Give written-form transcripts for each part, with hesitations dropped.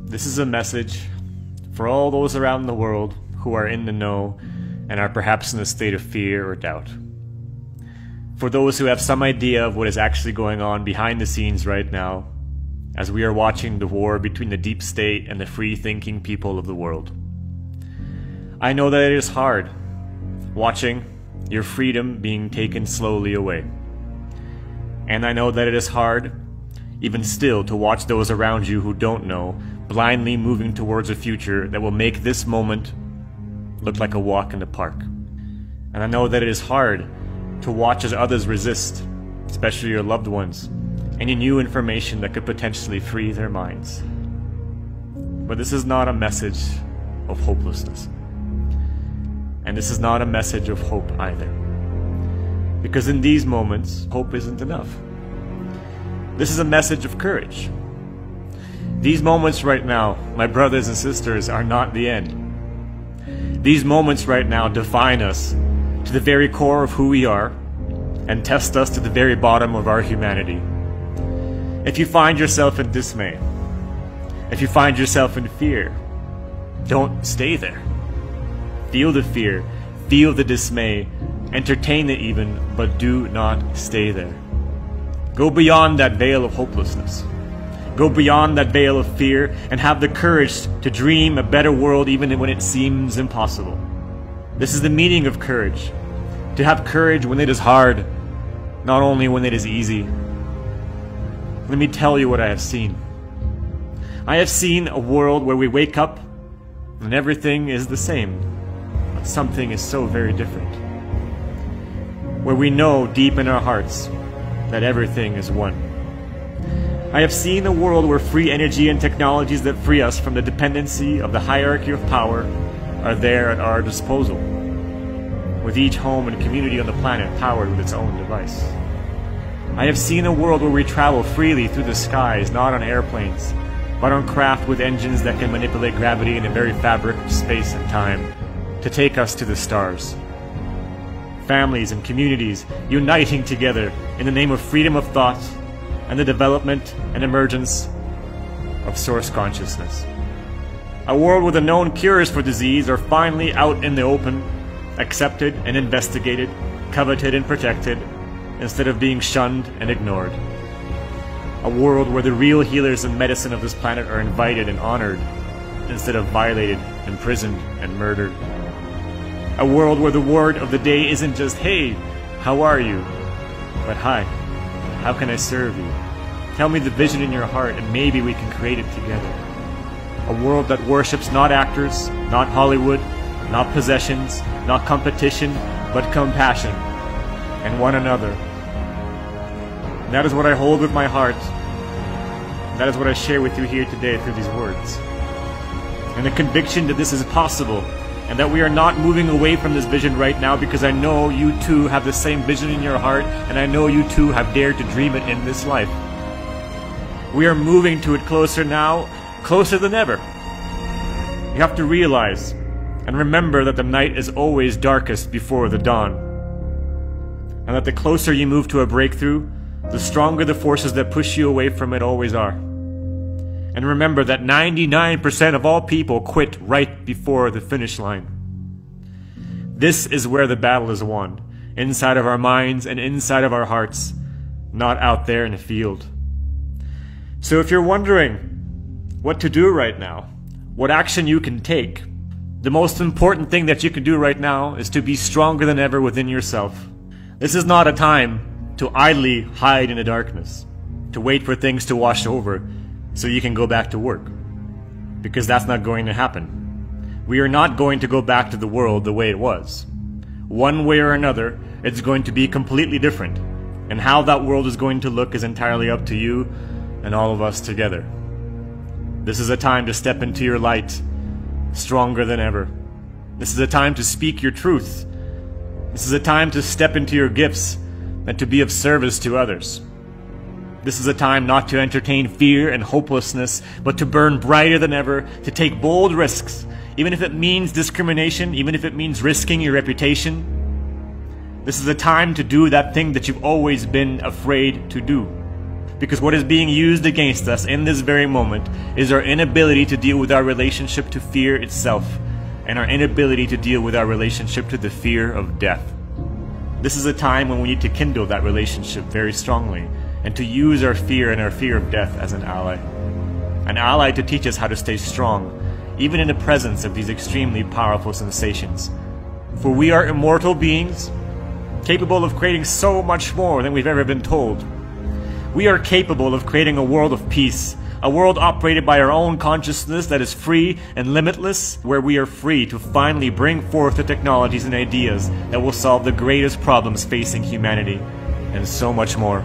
This is a message for all those around the world who are in the know and are perhaps in a state of fear or doubt. For those who have some idea of what is actually going on behind the scenes right now, as we are watching the war between the deep state and the free-thinking people of the world. I know that it is hard, watching your freedom being taken slowly away. And I know that it is hard, even still, to watch those around you who don't know, blindly moving towards a future that will make this moment look like a walk in the park. And I know that it is hard to watch as others resist, especially your loved ones, any new information that could potentially free their minds. But this is not a message of hopelessness. And this is not a message of hope either. Because in these moments, hope isn't enough. This is a message of courage. These moments right now, my brothers and sisters, are not the end. These moments right now define us to the very core of who we are and test us to the very bottom of our humanity. If you find yourself in dismay, if you find yourself in fear, don't stay there. Feel the fear, feel the dismay, entertain it even, but do not stay there. Go beyond that veil of hopelessness. Go beyond that veil of fear and have the courage to dream a better world even when it seems impossible. This is the meaning of courage. To have courage when it is hard, not only when it is easy. Let me tell you what I have seen. I have seen a world where we wake up and everything is the same, but something is so very different. Where we know deep in our hearts that everything is one. I have seen a world where free energy and technologies that free us from the dependency of the hierarchy of power are there at our disposal, with each home and community on the planet powered with its own device. I have seen a world where we travel freely through the skies, not on airplanes, but on craft with engines that can manipulate gravity in the very fabric of space and time to take us to the stars. Families and communities uniting together in the name of freedom of thought and the development and emergence of source consciousness. A world where the known cures for disease are finally out in the open, accepted and investigated, coveted and protected, instead of being shunned and ignored. A world where the real healers and medicine of this planet are invited and honored, instead of violated, imprisoned, and murdered. A world where the word of the day isn't just, "Hey, how are you?" but "Hi, how can I serve you? Tell me the vision in your heart and maybe we can create it together." A world that worships not actors, not Hollywood, not possessions, not competition, but compassion and one another. And that is what I hold with my heart. That is what I share with you here today through these words. And the conviction that this is possible and that we are not moving away from this vision right now, because I know you too have the same vision in your heart, and I know you too have dared to dream it in this life. We are moving to it closer now, closer than ever. You have to realize and remember that the night is always darkest before the dawn, and that the closer you move to a breakthrough, the stronger the forces that push you away from it always are. And remember that 99% of all people quit right before the finish line. This is where the battle is won, inside of our minds and inside of our hearts, not out there in the field. So if you're wondering what to do right now, what action you can take, the most important thing that you can do right now is to be stronger than ever within yourself. This is not a time to idly hide in the darkness, to wait for things to wash over so you can go back to work, because that's not going to happen. We are not going to go back to the world the way it was. One way or another, it's going to be completely different, and how that world is going to look is entirely up to you and all of us together. This is a time to step into your light, stronger than ever. This is a time to speak your truth. This is a time to step into your gifts and to be of service to others. This is a time not to entertain fear and hopelessness, but to burn brighter than ever, to take bold risks, even if it means discrimination, even if it means risking your reputation. This is a time to do that thing that you've always been afraid to do. Because what is being used against us in this very moment is our inability to deal with our relationship to fear itself, and our inability to deal with our relationship to the fear of death. This is a time when we need to kindle that relationship very strongly, and to use our fear and our fear of death as an ally. An ally to teach us how to stay strong, even in the presence of these extremely powerful sensations. For we are immortal beings, capable of creating so much more than we've ever been told. We are capable of creating a world of peace, a world operated by our own consciousness that is free and limitless, where we are free to finally bring forth the technologies and ideas that will solve the greatest problems facing humanity, and so much more.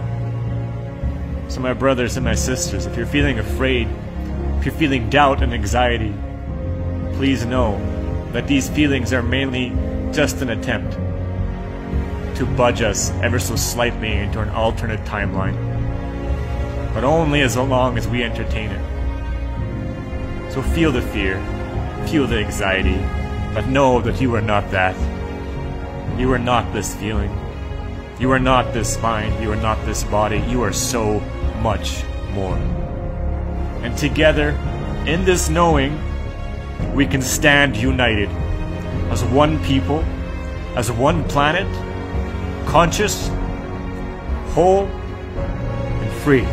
So my brothers and my sisters, if you're feeling afraid, if you're feeling doubt and anxiety, please know that these feelings are mainly just an attempt to budge us ever so slightly into an alternate timeline. But only as long as we entertain it. So feel the fear, feel the anxiety, but know that you are not that. You are not this feeling. You are not this mind, you are not this body, you are so much more. And together, in this knowing, we can stand united as one people, as one planet, conscious, whole, and free.